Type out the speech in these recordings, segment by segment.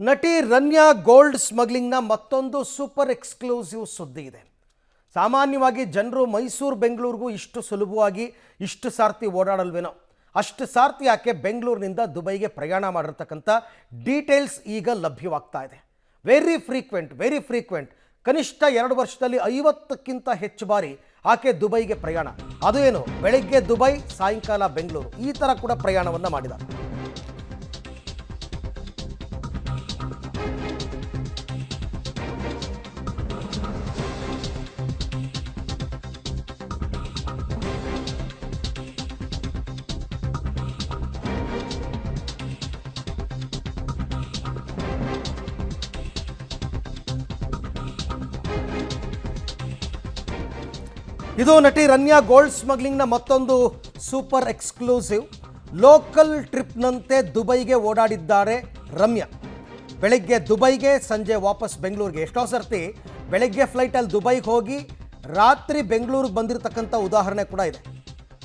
ನಟಿ ರನ್ಯಾ ಗೋಲ್ಡ್ ಸ್ಮಗ್ಲಿಂಗ್ನ ಮತ್ತೊಂದು super exclusive ಸುದ್ದಿ ಇದೆ. ಸಾಮಾನ್ಯವಾಗಿ ಜನರು ಮೈಸೂರು ಬೆಂಗಳೂರಿಗೂ ಇಷ್ಟು ಸುಲಭವಾಗಿ ಇಷ್ಟು ಸಾರ್ತಿ ಓಡಾಡಲ್ವೇನೋ, ಅಷ್ಟು ಸಾರ್ತಿ ಆಕೆ ಬೆಂಗಳೂರಿನಿಂದ ದುಬೈಗೆ ಪ್ರಯಾಣ ಮಾಡಿರ್ತಕ್ಕಂಥ ಡೀಟೇಲ್ಸ್ ಈಗ ಲಭ್ಯವಾಗ್ತಾ ಇದೆ. ವೆರಿ ಫ್ರೀಕ್ವೆಂಟ್ ಕನಿಷ್ಠ 2 ವರ್ಷದಲ್ಲಿ 50ಕ್ಕಿಂತ ಹೆಚ್ಚು ಬಾರಿ ಆಕೆ ದುಬೈಗೆ ಪ್ರಯಾಣ. ಅದು ಏನು, ಬೆಳಗ್ಗೆ ದುಬೈ, ಸಾಯಂಕಾಲ ಬೆಂಗಳೂರು, ಈ ಥರ ಕೂಡ ಪ್ರಯಾಣವನ್ನು ಮಾಡಿದ್ದಾರೆ. ಇದು ನಟಿ ರನ್ಯಾ ಗೋಲ್ಡ್ ಸ್ಮಗ್ಲಿಂಗ್ನ ಮತ್ತೊಂದು ಸೂಪರ್ ಎಕ್ಸ್ಕ್ಲೂಸಿವ್. ಲೋಕಲ್ ಟ್ರಿಪ್ನಂತೆ ದುಬೈಗೆ ಓಡಾಡಿದ್ದಾರೆ ರಮ್ಯಾ. ಬೆಳಗ್ಗೆ ದುಬೈಗೆ, ಸಂಜೆ ವಾಪಸ್ ಬೆಂಗಳೂರಿಗೆ. ಎಷ್ಟೋ ಸರ್ತಿ ಬೆಳಗ್ಗೆ ಫ್ಲೈಟಲ್ಲಿ ದುಬೈಗೆ ಹೋಗಿ ರಾತ್ರಿ ಬೆಂಗಳೂರಿಗೆ ಬಂದಿರತಕ್ಕಂಥ ಉದಾಹರಣೆ ಕೂಡ ಇದೆ.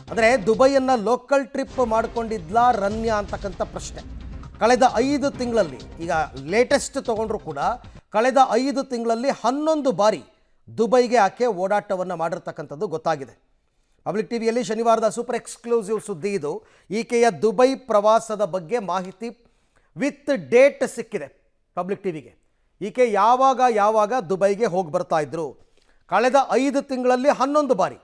ಅಂದರೆ ದುಬೈಯನ್ನು ಲೋಕಲ್ ಟ್ರಿಪ್ ಮಾಡಿಕೊಂಡಿದ್ಲಾ ರನ್ಯಾ ಅಂತಕ್ಕಂಥ ಪ್ರಶ್ನೆ. ಕಳೆದ 5 ತಿಂಗಳಲ್ಲಿ, ಈಗ ಲೇಟೆಸ್ಟ್ ತೊಗೊಂಡ್ರು ಕೂಡ ಕಳೆದ 5 ತಿಂಗಳಲ್ಲಿ 11 ಬಾರಿ ದುಬೈಗೆ ಆಕೆ ಓಡಾಟವನ್ನು ಮಾಡಿರ್ತಕ್ಕಂಥದ್ದು ಗೊತ್ತಾಗಿದೆ. ಪಬ್ಲಿಕ್ ಟಿವಿಯಲ್ಲಿ ಶನಿವಾರದ ಸೂಪರ್ ಎಕ್ಸ್ಕ್ಲೂಸಿವ್ ಸುದ್ದಿ ಇದು. ಈಕೆಯ ದುಬೈ ಪ್ರವಾಸದ ಬಗ್ಗೆ ಮಾಹಿತಿ ವಿತ್ ಡೇಟ್ ಸಿಕ್ಕಿದೆ ಪಬ್ಲಿಕ್ ಟಿವಿಗೆ. ಈಕೆ ಯಾವಾಗ ದುಬೈಗೆ ಹೋಗಿ ಬರ್ತಾ ಇದ್ರು. ಕಳೆದ 5 ತಿಂಗಳಲ್ಲಿ 11 ಬಾರಿ,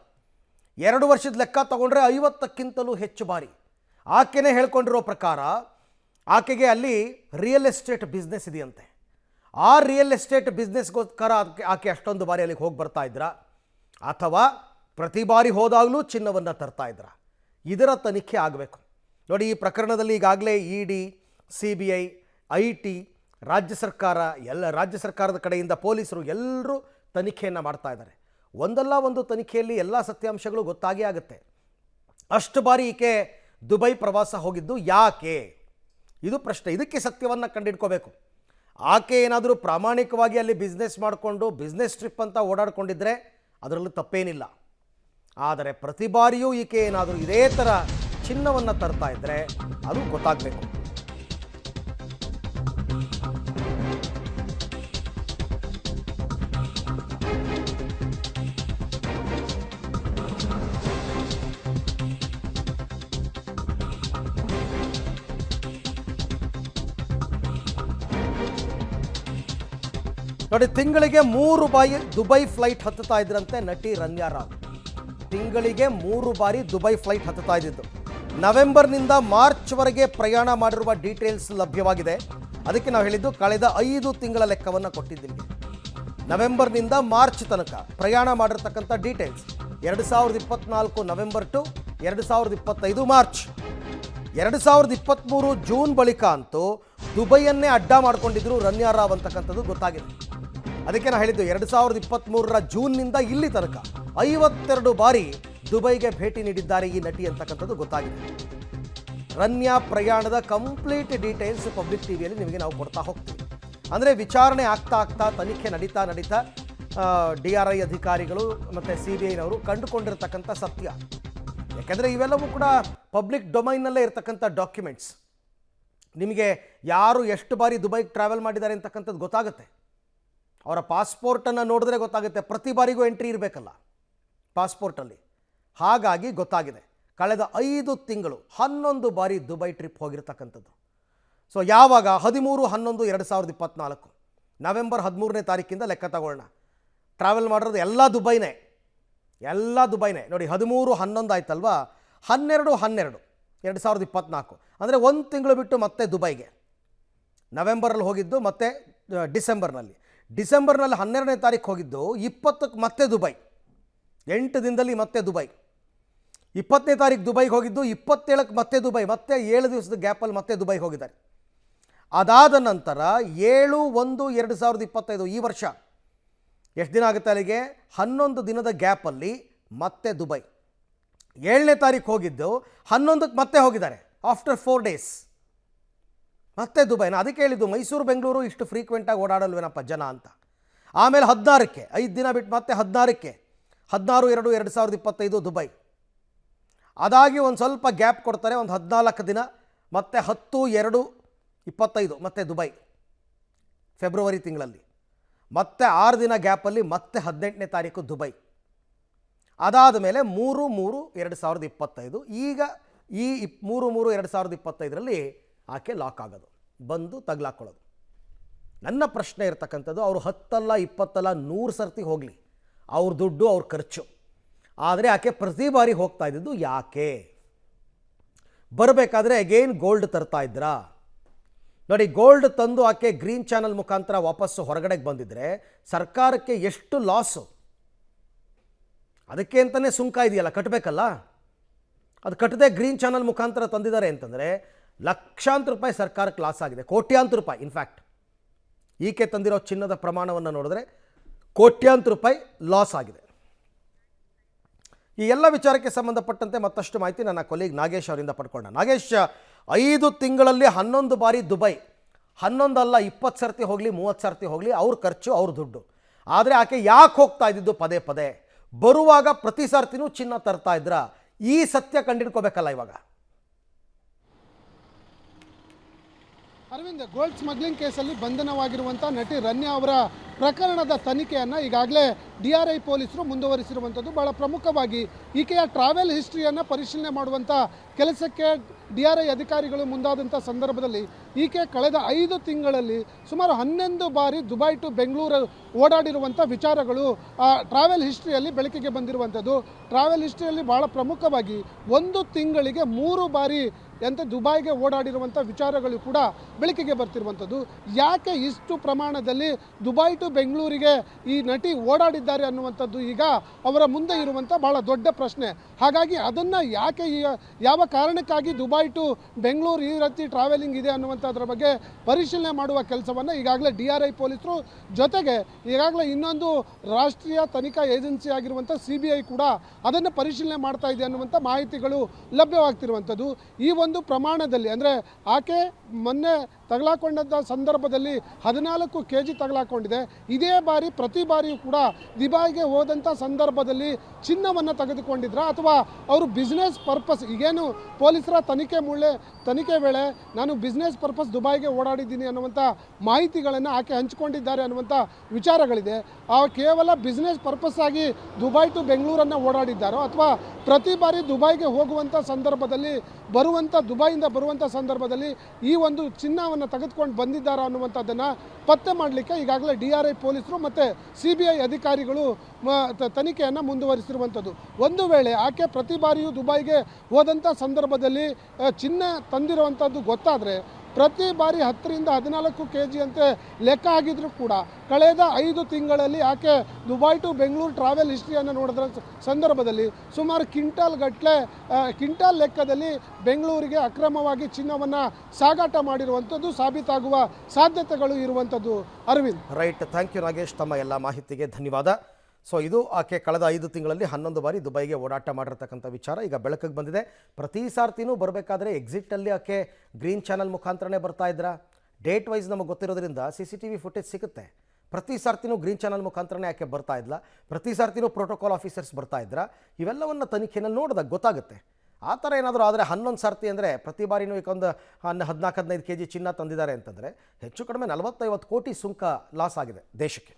2 ವರ್ಷದ ಲೆಕ್ಕ ತಗೊಂಡ್ರೆ 50ಕ್ಕಿಂತಲೂ ಹೆಚ್ಚು ಬಾರಿ. ಆಕೆನೇ ಹೇಳ್ಕೊಂಡಿರೋ ಪ್ರಕಾರ ಆಕೆಗೆ ಅಲ್ಲಿ ರಿಯಲ್ ಎಸ್ಟೇಟ್ ಬಿಸ್ನೆಸ್ ಇದೆಯಂತೆ. ಆ ರಿಯಲ್ ಎಸ್ಟೇಟ್ ಬಿಸ್ನೆಸ್ಗೋಸ್ಕರ ಆಕೆ ಅಷ್ಟೊಂದು ಬಾರಿ ಅಲ್ಲಿಗೆ ಹೋಗಿ ಬರ್ತಾ ಇದ್ರ, ಅಥವಾ ಪ್ರತಿ ಬಾರಿ ಹೋದಾಗಲೂ ಚಿನ್ನವನ್ನು ತರ್ತಾ ಇದ್ರ? ಇದರ ತನಿಖೆ ಆಗಬೇಕು. ನೋಡಿ, ಈ ಪ್ರಕರಣದಲ್ಲಿ ಈಗಾಗಲೇ ಇಡಿ, CBI, IT, ರಾಜ್ಯ ಸರ್ಕಾರದ ಕಡೆಯಿಂದ ಪೊಲೀಸರು ಎಲ್ಲರೂ ತನಿಖೆಯನ್ನು ಮಾಡ್ತಾ ಇದ್ದಾರೆ. ಒಂದಲ್ಲ ಒಂದು ತನಿಖೆಯಲ್ಲಿ ಎಲ್ಲ ಸತ್ಯಾಂಶಗಳು ಗೊತ್ತಾಗೇ ಆಗುತ್ತೆ. ಅಷ್ಟು ಬಾರಿ ಈಕೆ ದುಬೈ ಪ್ರವಾಸ ಹೋಗಿದ್ದು ಯಾಕೆ? ಇದು ಪ್ರಶ್ನೆ. ಇದಕ್ಕೆ ಸತ್ಯವನ್ನು ಕಂಡುಹಿಡ್ಕೋಬೇಕು. ಆಕೆ ಏನಾದರೂ ಪ್ರಾಮಾಣಿಕವಾಗಿ ಅಲ್ಲಿ ಬಿಸ್ನೆಸ್ ಮಾಡಿಕೊಂಡು ಬಿಸ್ನೆಸ್ ಟ್ರಿಪ್ ಅಂತ ಓಡಾಡ್ಕೊಂಡಿದ್ರೆ ಅದರಲ್ಲೂ ತಪ್ಪೇನಿಲ್ಲ. ಆದರೆ ಪ್ರತಿ ಬಾರಿಯೂ ಈಕೆ ಏನಾದರೂ ಇದೇ ಥರ ಚಿನ್ನವನ್ನು ತರ್ತಾ ಇದ್ದರೆ ಅದು ಗೊತ್ತಾಗಬೇಕು. ನೋಡಿ, ತಿಂಗಳಿಗೆ 3 ಬಾರಿ ದುಬೈ ಫ್ಲೈಟ್ ಹತ್ತುತ್ತಾ ಇದ್ರಂತೆ ನಟಿ ರನ್ಯಾ ರಾವ್. ತಿಂಗಳಿಗೆ 3 ಬಾರಿ ದುಬೈ ಫ್ಲೈಟ್ ಹತ್ತುತ್ತಾ ಇದ್ದಿದ್ದು. ನವೆಂಬರ್ನಿಂದ ಮಾರ್ಚ್ವರೆಗೆ ಪ್ರಯಾಣ ಮಾಡಿರುವ ಡೀಟೇಲ್ಸ್ ಲಭ್ಯವಾಗಿದೆ. ಅದಕ್ಕೆ ನಾವು ಹೇಳಿದ್ದು ಕಳೆದ 5 ತಿಂಗಳ ಲೆಕ್ಕವನ್ನು ಕೊಟ್ಟಿದ್ದೀನಿ. ನವೆಂಬರ್ನಿಂದ ಮಾರ್ಚ್ ತನಕ ಪ್ರಯಾಣ ಮಾಡಿರ್ತಕ್ಕಂಥ details 2024 November to 2025 March. 2023 June ಬಳಿಕ ಅಂತೂ ದುಬೈಯನ್ನೇ ಅಡ್ಡ ಮಾಡಿಕೊಂಡಿದ್ರು ರನ್ಯಾ ರಾವ್ ಅಂತಕ್ಕಂಥದ್ದು ಗೊತ್ತಾಗಿದೆ. ಅದಕ್ಕೆ ನಾನು ಹೇಳಿದ್ದು 2023 ಜೂನ್ನಿಂದ ಇಲ್ಲಿ ತನಕ 52 ಬಾರಿ ದುಬೈಗೆ ಭೇಟಿ ನೀಡಿದ್ದಾರೆ ಈ ನಟಿ ಅಂತಕ್ಕಂಥದ್ದು ಗೊತ್ತಾಗಿದೆ. ರನ್ಯಾ ಪ್ರಯಾಣದ ಕಂಪ್ಲೀಟ್ ಡೀಟೇಲ್ಸ್ ಪಬ್ಲಿಕ್ ಟಿವಿಯಲ್ಲಿ ನಿಮಗೆ ನಾವು ಕೊಡ್ತಾ ಹೋಗ್ತೀವಿ. ಅಂದರೆ ವಿಚಾರಣೆ ಆಗ್ತಾ ತನಿಖೆ ನಡೀತಾ DRI ಅಧಿಕಾರಿಗಳು ಮತ್ತು CBIನವರು ಕಂಡುಕೊಂಡಿರ್ತಕ್ಕಂಥ ಸತ್ಯ. ಯಾಕೆಂದರೆ ಇವೆಲ್ಲವೂ ಕೂಡ ಪಬ್ಲಿಕ್ ಡೊಮೈನ್ನಲ್ಲೇ ಇರತಕ್ಕಂಥ ಡಾಕ್ಯುಮೆಂಟ್ಸ್. ನಿಮಗೆ ಯಾರು ಎಷ್ಟು ಬಾರಿ ದುಬೈಗೆ ಟ್ರಾವೆಲ್ ಮಾಡಿದ್ದಾರೆ ಅಂತಕ್ಕಂಥದ್ದು ಗೊತ್ತಾಗುತ್ತೆ. ಅವರ ಪಾಸ್ಪೋರ್ಟನ್ನು ನೋಡಿದ್ರೆ ಗೊತ್ತಾಗುತ್ತೆ. ಪ್ರತಿ ಬಾರಿಗೂ ಎಂಟ್ರಿ ಇರಬೇಕಲ್ಲ ಪಾಸ್ಪೋರ್ಟಲ್ಲಿ. ಹಾಗಾಗಿ ಗೊತ್ತಾಗಿದೆ. ಕಳೆದ 5 ತಿಂಗಳು 11 ಬಾರಿ ದುಬೈ ಟ್ರಿಪ್ ಹೋಗಿರ್ತಕ್ಕಂಥದ್ದು. ಸೊ ಯಾವಾಗ? 13/11/2024 ನವೆಂಬರ್ 13ನೇ ತಾರೀಕಿಂದ ಲೆಕ್ಕ ತಗೊಳ್ಳೋಣ. ಟ್ರಾವೆಲ್ ಮಾಡಿರೋದು ಎಲ್ಲ ದುಬೈನೇ. ನೋಡಿ, 13/11 ಆಯ್ತಲ್ವಾ, 12/12/2024 ಅಂದರೆ 1 ತಿಂಗಳು ಬಿಟ್ಟು ಮತ್ತೆ ದುಬೈಗೆ. ನವೆಂಬರಲ್ಲಿ ಹೋಗಿದ್ದು, ಮತ್ತೆ ಡಿಸೆಂಬರ್ನಲ್ಲಿ 12ನೇ ತಾರೀಕು ಹೋಗಿದ್ದು, 20ಕ್ಕೆ ಮತ್ತೆ ದುಬೈ. 8 ದಿನದಲ್ಲಿ ಮತ್ತೆ ದುಬೈ. 20ನೇ ತಾರೀಕು ದುಬೈಗೆ ಹೋಗಿದ್ದು, 27ಕ್ಕೆ ಮತ್ತೆ ದುಬೈ. ಮತ್ತೆ 7 ದಿವಸದ ಗ್ಯಾಪಲ್ಲಿ ಮತ್ತೆ ದುಬೈಗೆ ಹೋಗಿದ್ದಾರೆ. ಅದಾದ ನಂತರ 7/1/2025 ಈ ವರ್ಷ ಎಷ್ಟು ದಿನ ಆಗುತ್ತೆ ಅಲ್ಲಿಗೆ? 11 ದಿನದ ಗ್ಯಾಪಲ್ಲಿ ಮತ್ತೆ ದುಬೈ. 7ನೇ ತಾರೀಕು ಹೋಗಿದ್ದು, 11ಕ್ಕೆ ಮತ್ತೆ ಹೋಗಿದ್ದಾರೆ. ಆಫ್ಟರ್ 4 ಡೇಸ್ ಮತ್ತೆ ದುಬೈನ. ಅದಕ್ಕೆ ಹೇಳಿದ್ದು ಮೈಸೂರು ಬೆಂಗಳೂರು ಇಷ್ಟು ಫ್ರೀಕ್ವೆಂಟಾಗಿ ಓಡಾಡಲ್ವೇನಪ್ಪ ಜನ ಅಂತ. ಆಮೇಲೆ 16ಕ್ಕೆ 5 ದಿನ ಬಿಟ್ಟು ಮತ್ತೆ 16ಕ್ಕೆ 16/2/2025 ದುಬೈ. ಅದಾಗಿ ಒಂದು ಸ್ವಲ್ಪ ಗ್ಯಾಪ್ ಕೊಡ್ತಾರೆ, ಒಂದು 14 ದಿನ, ಮತ್ತೆ 10/2/25 ಮತ್ತೆ ದುಬೈ. ಫೆಬ್ರವರಿ ತಿಂಗಳಲ್ಲಿ. ಮತ್ತೆ 6 ದಿನ ಗ್ಯಾಪಲ್ಲಿ ಮತ್ತೆ 18ನೇ ತಾರೀಕು ದುಬೈ. ಅದಾದ ಮೇಲೆ 3/3/2025. ಈಗ ಈ 3/3/2025ರಲ್ಲಿ ಆಕೆ ಲಾಕ್ ಆಗೋದು, ಬಂದು ತಗ್ಲಾಕೊಳ್ಳೋದು. ನನ್ನ ಪ್ರಶ್ನೆ ಇರ್ತಕ್ಕಂಥದ್ದು, ಅವರು 10 ಅಲ್ಲ 20 ಅಲ್ಲ 100 ಸರ್ತಿ ಹೋಗಲಿ, ಅವ್ರ ದುಡ್ಡು ಅವ್ರ ಖರ್ಚು. ಆದರೆ ಆಕೆ ಪ್ರತಿ ಬಾರಿ ಹೋಗ್ತಾ ಇದ್ದಿದ್ದು ಯಾಕೆ? ಬರಬೇಕಾದ್ರೆ ಅಗೇನ್ ಗೋಲ್ಡ್ ತರ್ತಾ ಇದ್ರಾ? ನೋಡಿ, ಗೋಲ್ಡ್ ತಂದು ಆಕೆ ಗ್ರೀನ್ ಚಾನಲ್ ಮುಖಾಂತರ ವಾಪಸ್ಸು ಹೊರಗಡೆಗೆ ಬಂದಿದ್ರೆ ಸರ್ಕಾರಕ್ಕೆ ಎಷ್ಟು ಲಾಸು. ಅದಕ್ಕೆ ಅಂತಲೇ ಸುಂಕ ಇದೆಯಲ್ಲ, ಕಟ್ಟಬೇಕಲ್ಲ. ಅದು ಕಟ್ಟದೆ ಗ್ರೀನ್ ಚಾನಲ್ ಮುಖಾಂತರ ತಂದಿದ್ದಾರೆ ಅಂತಂದರೆ ಲಕ್ಷಾಂತರ ರೂಪಾಯಿ ಸರ್ಕಾರಕ್ಕೆ ಲಾಸ್ ಆಗಿದೆ, ಕೋಟ್ಯಾಂತರ ರೂಪಾಯಿ. ಇನ್ಫ್ಯಾಕ್ಟ್ ಈಕೆ ತಂದಿರೋ ಚಿನ್ನದ ಪ್ರಮಾಣವನ್ನು ನೋಡಿದ್ರೆ ಕೋಟ್ಯಾಂತರ ರೂಪಾಯಿ ಲಾಸ್ ಆಗಿದೆ. ಈ ಎಲ್ಲ ವಿಚಾರಕ್ಕೆ ಸಂಬಂಧಪಟ್ಟಂತೆ ಮತ್ತಷ್ಟು ಮಾಹಿತಿ ನನ್ನ ಕೊಲೀಗ್ ನಾಗೇಶ್ ಅವರಿಂದ ಪಡ್ಕೊಂಡ. ನಾಗೇಶ್, 5 ತಿಂಗಳಲ್ಲಿ 11 ಬಾರಿ ದುಬೈ, 11 ಅಲ್ಲ 20 ಸರ್ತಿ ಹೋಗಲಿ 30 ಸರ್ತಿ ಹೋಗಲಿ ಅವ್ರ ಖರ್ಚು ಅವ್ರ ದುಡ್ಡು. ಆದರೆ ಆಕೆ ಯಾಕೆ ಹೋಗ್ತಾ ಇದ್ದಿದ್ದು ಪದೇ ಪದೇ? ಬರುವಾಗ ಪ್ರತಿ ಸರ್ತಿನೂ ಚಿನ್ನ ತರ್ತಾ ಇದ್ರ? ಈ ಸತ್ಯ ಕಂಡಿಡ್ಕೋಬೇಕಲ್ಲ ಇವಾಗ. ಅರವಿಂದ್, ಗೋಲ್ಡ್ ಸ್ಮಗ್ಲಿಂಗ್ ಕೇಸಲ್ಲಿ ಬಂಧನವಾಗಿರುವಂಥ ನಟಿ ರನ್ಯಾ ಅವರ ಪ್ರಕರಣದ ತನಿಖೆಯನ್ನು ಈಗಾಗಲೇ DRI ಪೊಲೀಸರು ಮುಂದುವರಿಸಿರುವಂಥದ್ದು. ಬಹಳ ಪ್ರಮುಖವಾಗಿ ಈಕೆಯ ಟ್ರಾವೆಲ್ ಹಿಸ್ಟ್ರಿಯನ್ನು ಪರಿಶೀಲನೆ ಮಾಡುವಂಥ ಕೆಲಸಕ್ಕೆ DRI ಅಧಿಕಾರಿಗಳು ಮುಂದಾದಂಥ ಸಂದರ್ಭದಲ್ಲಿ ಈಕೆ ಕಳೆದ 5 ತಿಂಗಳಲ್ಲಿ ಸುಮಾರು 11 ಬಾರಿ ದುಬೈ ಟು ಬೆಂಗಳೂರು ಓಡಾಡಿರುವಂಥ ವಿಚಾರಗಳು ಟ್ರಾವೆಲ್ ಹಿಸ್ಟ್ರಿಯಲ್ಲಿ ಬೆಳಕಿಗೆ ಬಂದಿರುವಂಥದ್ದು. ಟ್ರಾವೆಲ್ ಹಿಸ್ಟ್ರಿಯಲ್ಲಿ ಭಾಳ ಪ್ರಮುಖವಾಗಿ 1 ತಿಂಗಳಿಗೆ 3 ಬಾರಿ ದುಬೈಗೆ ಓಡಾಡಿರುವಂಥ ವಿಚಾರಗಳು ಕೂಡ ಬೆಳಕಿಗೆ ಬರ್ತಿರುವಂಥದ್ದು. ಯಾಕೆ ಇಷ್ಟು ಪ್ರಮಾಣದಲ್ಲಿ ದುಬೈ ಟು ಬೆಂಗಳೂರಿಗೆ ಈ ನಟಿ ಓಡಾಡಿದ್ದಾರೆ ಅನ್ನುವಂಥದ್ದು ಈಗ ಅವರ ಮುಂದೆ ಇರುವಂಥ ಭಾಳ ದೊಡ್ಡ ಪ್ರಶ್ನೆ. ಹಾಗಾಗಿ ಅದನ್ನು ಯಾಕೆ, ಯಾವ ಕಾರಣಕ್ಕಾಗಿ ದುಬೈ ಟು ಬೆಂಗಳೂರು ಈ ರೀತಿ ಟ್ರಾವೆಲಿಂಗ್ ಇದೆ ಅನ್ನುವಂಥದ್ರ ಬಗ್ಗೆ ಪರಿಶೀಲನೆ ಮಾಡುವ ಕೆಲಸವನ್ನು ಈಗಾಗಲೇ DRI ಪೊಲೀಸರು, ಜೊತೆಗೆ ಈಗಾಗಲೇ ಇನ್ನೊಂದು ರಾಷ್ಟ್ರೀಯ ತನಿಖಾ ಏಜೆನ್ಸಿ ಆಗಿರುವಂಥ CBI ಕೂಡ ಅದನ್ನು ಪರಿಶೀಲನೆ ಮಾಡ್ತಾ ಇದೆ ಅನ್ನುವಂಥ ಮಾಹಿತಿಗಳು ಲಭ್ಯವಾಗ್ತಿರುವಂಥದ್ದು. ಈ ಒಂದು ಪ್ರಮಾಣದಲ್ಲಿ ಅಂದರೆ ಆಕೆ ಮೊನ್ನೆ ತಗಲಾಕೊಂಡಂಥ ಸಂದರ್ಭದಲ್ಲಿ 14 kg ತಗಲಾಕೊಂಡಿದೆ. ಇದೇ ಬಾರಿ ಪ್ರತಿ ಬಾರಿಯೂ ಕೂಡ ದುಬೈಗೆ ಹೋದಂಥ ಸಂದರ್ಭದಲ್ಲಿ ಚಿನ್ನವನ್ನು ತೆಗೆದುಕೊಂಡಿದ್ರ, ಅಥವಾ ಅವರು ಬಿಸ್ನೆಸ್ ಪರ್ಪಸ್, ಈಗೇನು ಪೊಲೀಸರ ತನಿಖೆ ವೇಳೆ ನಾನು ಬಿಸ್ನೆಸ್ ಪರ್ಪಸ್ ದುಬೈಗೆ ಓಡಾಡಿದ್ದೀನಿ ಅನ್ನುವಂಥ ಮಾಹಿತಿಗಳನ್ನು ಆಕೆ ಹಂಚಿಕೊಂಡಿದ್ದಾರೆ ಅನ್ನುವಂಥ ವಿಚಾರಗಳಿದೆ. ಕೇವಲ ಬಿಸ್ನೆಸ್ ಪರ್ಪಸ್ ಆಗಿ ದುಬೈ ಟು ಬೆಂಗಳೂರನ್ನು ಓಡಾಡಿದ್ದಾರೋ, ಅಥವಾ ಪ್ರತಿ ಬಾರಿ ದುಬೈಗೆ ಹೋಗುವಂಥ ಸಂದರ್ಭದಲ್ಲಿ ದುಬೈಯಿಂದ ಬರುವಂಥ ಸಂದರ್ಭದಲ್ಲಿ ಈ ಒಂದು ಚಿನ್ನವನ್ನು ತೆಗೆದುಕೊಂಡು ಬಂದಿದ್ದಾರಾ ಅನ್ನುವಂಥದ್ದನ್ನು ಪತ್ತೆ ಮಾಡಲಿಕ್ಕೆ ಈಗಾಗಲೇ DRI ಪೊಲೀಸರು ಮತ್ತು CBI ಅಧಿಕಾರಿಗಳು ತನಿಖೆಯನ್ನು ಮುಂದುವರಿಸಿರುವಂಥದ್ದು. ಒಂದು ವೇಳೆ ಆಕೆ ಪ್ರತಿ ಬಾರಿಯೂ ದುಬೈಗೆ ಹೋದಂಥ ಸಂದರ್ಭದಲ್ಲಿ ಚಿನ್ನ ತಂದಿರುವಂಥದ್ದು ಗೊತ್ತಾದರೆ ಪ್ರತಿ ಬಾರಿ 10 ರಿಂದ 14 kg ಅಂತೆ ಲೆಕ್ಕ ಆಗಿದ್ರೂ ಕೂಡ ಕಳೆದ 5 ತಿಂಗಳಲ್ಲಿ ಆಕೆ ದುಬೈ ಟು ಬೆಂಗಳೂರು ಟ್ರಾವೆಲ್ ಹಿಸ್ಟ್ರಿಯನ್ನು ನೋಡಿದ್ರ ಸಂದರ್ಭದಲ್ಲಿ ಸುಮಾರು ಕ್ವಿಂಟಾಲ್ ಲೆಕ್ಕದಲ್ಲಿ ಬೆಂಗಳೂರಿಗೆ ಅಕ್ರಮವಾಗಿ ಚಿನ್ನವನ್ನು ಸಾಗಾಟ ಮಾಡಿರುವಂಥದ್ದು ಸಾಬೀತಾಗುವ ಸಾಧ್ಯತೆಗಳು ಇರುವಂಥದ್ದು. Arvind, right, thank you Nagesh, ತಮ್ಮ ಎಲ್ಲ ಮಾಹಿತಿಗೆ ಧನ್ಯವಾದ. ಸೊ ಇದು ಆಕೆ ಕಳೆದ 5 ತಿಂಗಳಲ್ಲಿ 11 ಬಾರಿ ದುಬೈಗೆ ಓಡಾಟ ಮಾಡಿರ್ತಕ್ಕಂಥ ವಿಚಾರ ಈಗ ಬೆಳಕಿಗೆ ಬಂದಿದೆ. ಪ್ರತಿ ಸಾರ್ತಿನೂ ಬರಬೇಕಾದ್ರೆ ಎಕ್ಸಿಟಲ್ಲಿ ಆಕೆ ಗ್ರೀನ್ ಚಾನಲ್ ಮುಖಾಂತರನೇ ಬರ್ತಾ ಇದ್ರಾ? ಡೇಟ್ ವೈಸ್ ನಮಗೆ ಗೊತ್ತಿರೋದ್ರಿಂದ CCTV ಫುಟೇಜ್ ಸಿಗುತ್ತೆ. ಪ್ರತಿ ಸಾರ್ತಿನೂ ಗ್ರೀನ್ ಚಾನಲ್ ಮುಖಾಂತರನೇ ಆಕೆ ಬರ್ತಾ ಇದ್ಲ, ಪ್ರತಿ ಸಾರ್ತಿನೂ ಪ್ರೋಟೋಕಾಲ್ ಆಫೀಸರ್ಸ್ ಬರ್ತಾ ಇದ್ರಾ? ಇವೆಲ್ಲವನ್ನು ತನಿಖೆಯಲ್ಲಿ ನೋಡಿದಾಗ ಗೊತ್ತಾಗುತ್ತೆ. ಆ ಥರ ಏನಾದರೂ ಆದರೆ 11 ಸರ್ತಿ ಅಂದರೆ ಪ್ರತಿ ಬಾರಿನೂ ಈಗ ಒಂದು 14-15 kg ಚಿನ್ನ ತಂದಿದ್ದಾರೆ ಅಂತಂದರೆ ಹೆಚ್ಚು ಕಡಿಮೆ 40-50 ಕೋಟಿ ಸುಂಕ ಲಾಸ್ ಆಗಿದೆ ದೇಶಕ್ಕೆ.